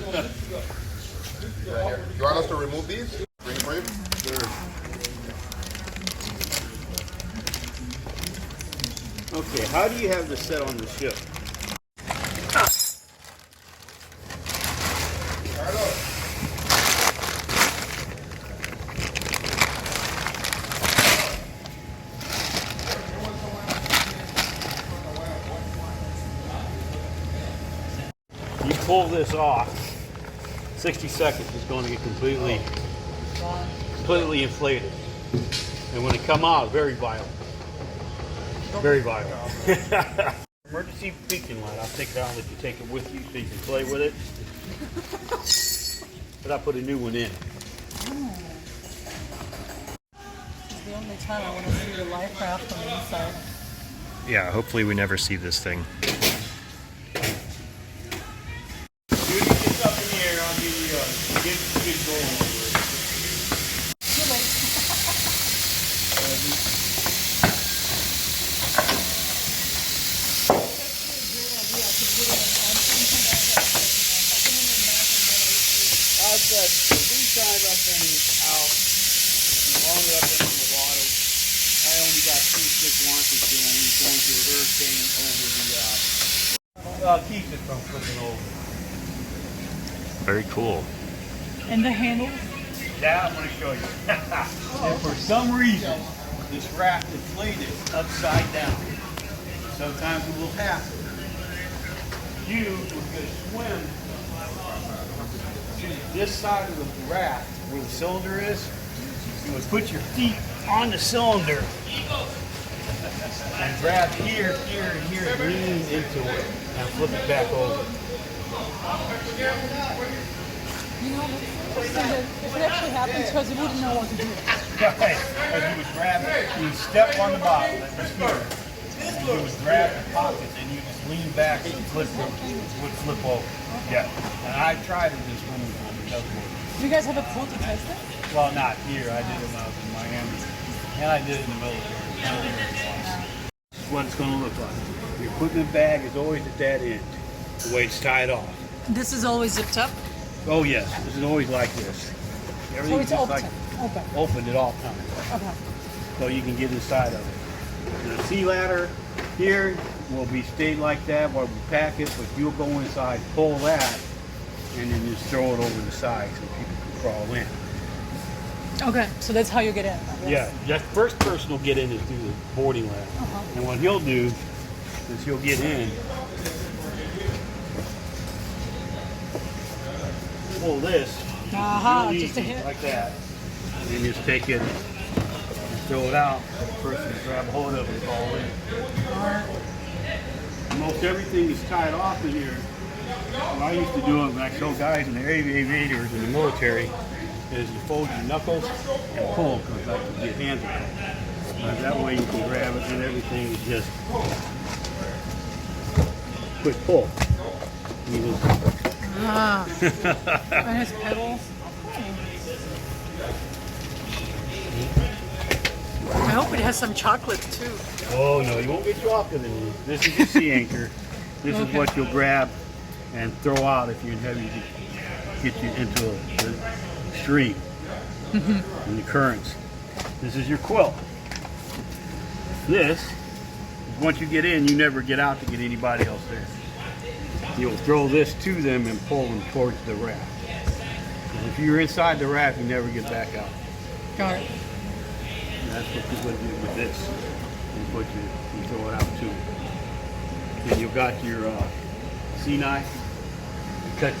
You want us to remove these? Bring it for you? Okay, how do you have this set on the ship? You pull this off, 60 seconds is going to get completely inflated. And when it come out, very violent. Very violent. Emergency beacon light. I'll take that. I'll let you take it with you so you can play with it. But I'll put a new one in. This is the only time I want to see the Liferaft on the inside. Yeah, hopefully we never see this thing. Judy, get up in the air. I'll give you get going over it. Too late. These times I've been out, the longer I've been on the water, I only got 2 stick launches doing going to a hurricane over the, keeps it from flipping over. Very cool. And the handle? Yeah, I'm going to show you. And for some reason, this raft inflated upside down. Sometimes it will happen. You was going to swim to this side of the raft where the cylinder is. You would put your feet on the cylinder and grab here, here, and here, and lean into it and flip it back over. You know, if it actually happens, because you wouldn't know what to do. Right. And you would grab it, you would step on the bottom, like this here, and you would grab the pockets and you just lean back and flip it, would flip over. Yeah. And I tried it this swimming pool, but it doesn't work. Do you guys have a pool to test it? Well, not here. I did it when I was in Miami. And I did it in the military. This is what it's going to look like. Your equipment bag is always at that end, the way it's tied off. This is always zipped up? Oh, yes. This is always like this. So Everything's it's just open. like Open. open at all times. Okay. So you can get inside of it. The sea ladder here will be stayed like that while we pack it, but you'll go inside, pull that, and then just throw it over the side so people can crawl in. Okay, so that's how you get in. I guess. Yeah, the first person will get in is through the boarding ladder. And what he'll do is he'll get in, pull this, real Just a easy, hit. like that, and then just take it and throw it out. The person will grab a hold of it and fall in. Most everything is tied off in here. What I used to do when I show guys in the aviators in the military is you fold your knuckles and pull because I can get hands on it. That way you can grab it and everything is just quick pull. You just And his pedals. Okay. I hope it has some chocolate too. Oh no, you won't get chocolate in this. This is your sea anchor. This is what you'll grab and throw out if you're heavy to get you into the stream and the currents. This is your quilt. This, once you get in, you never get out to get anybody else there. You'll throw this to them and pull them towards the raft. If you're inside the raft, you never get back out. Got it. And that's what you're going to do with this. You throw it out too. And you've got your sea knife. Cut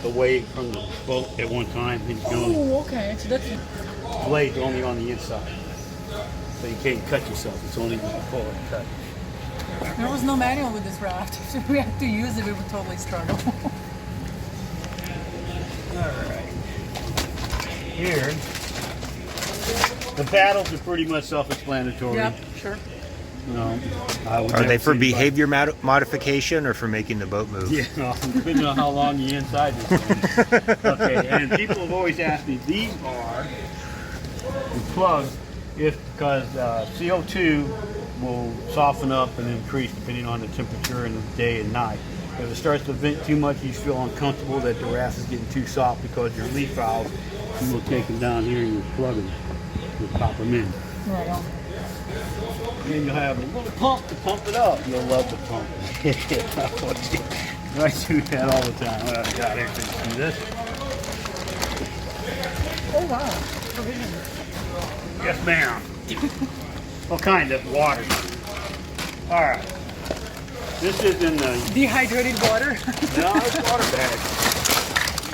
away from the boat at one time. And Oh, okay. So that's blade's only on the inside. So you can't cut yourself. It's only when you pull and cut. there was no manual with this raft. If we had to use it, we would totally struggle. Alright. Here, the paddles are pretty much self-explanatory. Yep, sure. You know, I would Are never they for see anybody- behavior modification or for making the boat move? Yeah, no, depending on how long you're inside this thing. Okay, and people have always asked me, these are the plugs because CO2 will soften up and increase depending on the temperature in the day and night. If it starts to vent too much, you feel uncomfortable that the raft is getting too soft because your leaf valves, you will take them down here and you plug them. You'll pop them in. Right on. Then you'll have a little pump to pump it up. You'll love the pump. I do that all the time. Oh, God, everything. See this? Oh wow. Provision. Yes, ma'am. What kind of water? All right. This is in the Dehydrated water. no, it's water bag.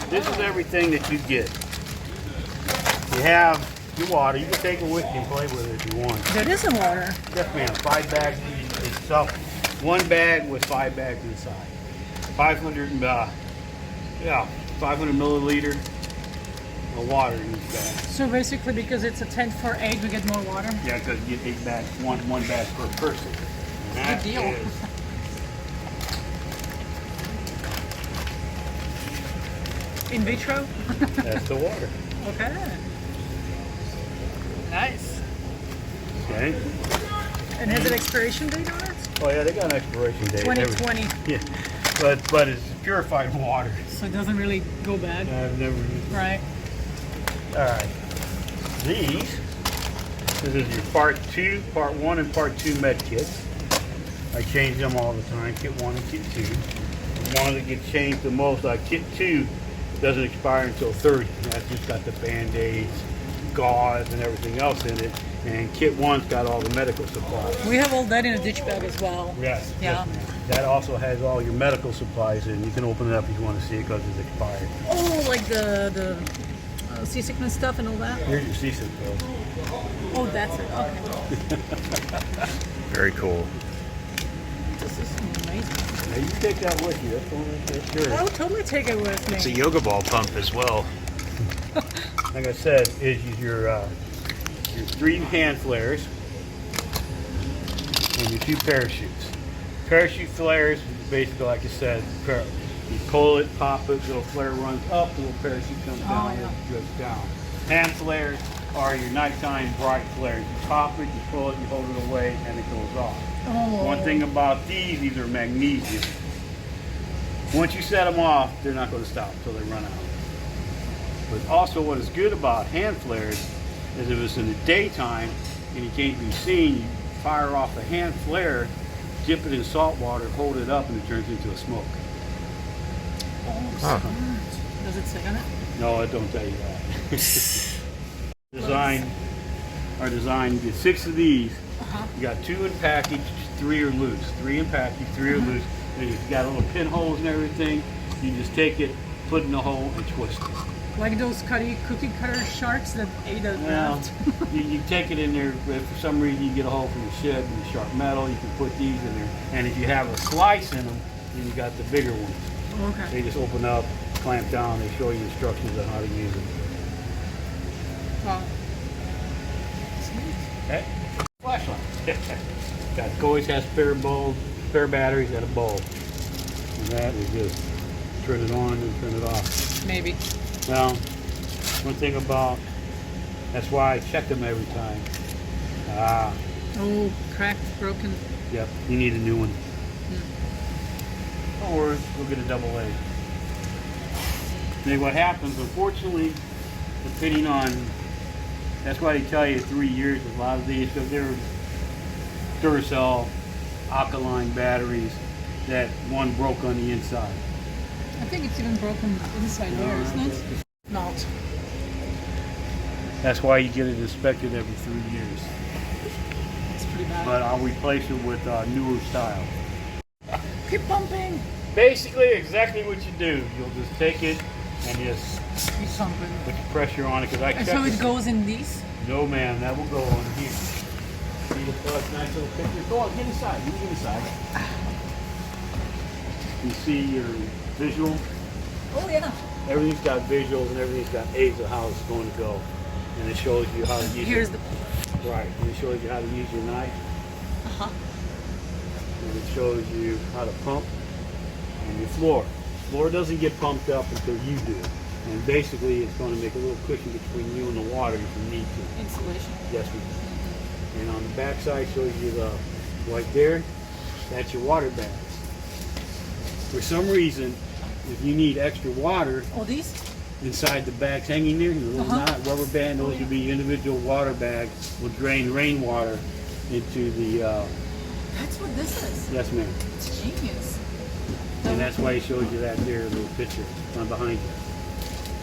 This is everything that you get. You have your water. You can take it with you and play with it if you want. That is in water. Yes, ma'am. 5 bags itself. 1 bag with 5 bags inside. 500 milliliter of water in each bag. So basically, because it's a tent for 8, we get more water. Yeah, because you get 8 bags, one bag per person. Good deal. In vitro. That's the water. Okay. Nice. Okay. And has an expiration date on it? Oh yeah, they got an expiration date. 2020. Yeah, but it's purified water. So it doesn't really go bad. I've never used it. Right. All right. This is your part 1 and part 2 med kits. I change them all the time, kit 1 and kit 2. The one that gets changed the most, like kit 2, doesn't expire until 30. That's just got the band-aids, gauze, and everything else in it. And kit 1's got all the medical supplies. We have all that in a ditch bag as well. Yes. Yeah. Yes, ma'am. That also has all your medical supplies in. You can open it up if you want to see it because it's expired. Oh, like the seasickness stuff and all that? Here's your seasick bill. Oh, that's it. Okay. Very cool. This is amazing. Now you take that with you. That's yours. I would totally take it with me. It's a yoga ball pump as well. Like I said, is your 3 hand flares and your 2 parachutes. Parachute flares, basically like I said, you pull it, pop it, little flare runs up, little parachute comes down, yeah. it drifts down. Hand flares are your nighttime bright flares. You pop it, you pull it, you hold it away, and it goes off. Oh. One thing about these are magnesium. Once you set them off, they're not going to stop until they run out. But also what is good about hand flares is if it's in the daytime and you can't be seen, you fire off a hand flare, dip it in salt water, hold it up, and it turns into a smoke. Oh, Huh. smart. Does it say on it? No, it don't tell you that. Our design, you get 6 of these. You got 2 in package, 3 are loose. 3 in package, 3 are loose. And you got little pinholes and everything. You just take it, put it in the hole, and twist it. Like those cookie cutter sharks that ate a Well, raft. you take it in there, if for some reason you get a hole from the shed and the sharp metal, you can put these in there. And if you have a slice in them, then you got the bigger ones. Okay. They just open up, clamp down, they show you instructions on how to use them. Wow. Okay? Flashlight. Got always has spare batteries and a bulb. And that is just turn it on and turn it off. Maybe. Now, one thing about, that's why I check them every time. Oh, cracked, broken. Yep, you need a new one. Don't worry, we'll get a double A. Then what happens, unfortunately, depending on, that's why they tell you 3 years with a lot of these, because they're Duracell alkaline batteries that one broke on the inside. I think it's even broken inside there, isn't it? Not. That's why you get it inspected every 3 years. It's pretty bad. But I'll replace it with newer style. Keep pumping. Basically, exactly what you do. You'll just take it and just Keep pumping. put your pressure on it. Because I And checked so it it. goes in these? No, ma'am, that will go on here. See the plug, nice little picture. Go on, get inside. You get inside. You see your visual. Oh, yeah. Everything's got visuals and everything's got aids of how it's going to go. And it shows you how to use Here's it. the... Right, and it shows you how to use your knife. Uh-huh. And it shows you how to pump. And your floor. Floor doesn't get pumped up until you do. And basically it's going to make a little cushion between you and the water if you need to. Insulation. Yes, we do. And on the back side shows you the right there. That's your water bags. For some reason, if you need extra water Oh, these? inside the bags hanging there, the little knot rubber band, those would be individual water bags, will drain rainwater into the, That's what this is. yes ma'am. It's genius. And that's why he shows you that there little picture behind you.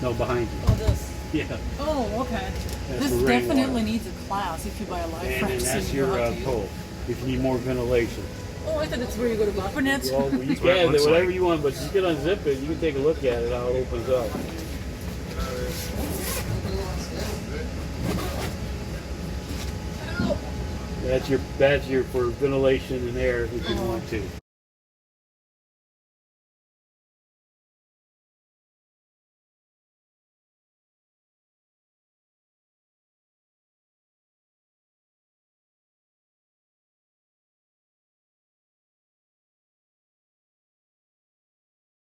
No, behind you. Oh, this. Yeah. Oh, okay. That's This for definitely rainwater. needs a class if you buy a And Liferaft. then so that's you know your how to use it. pole. If you need more ventilation. Oh, I thought that's where you go to buffer nets. Well, you what it can, looks whatever like. you want, but you can unzip it. You can take a look at it, how it opens up. That's your for ventilation and air if you want to.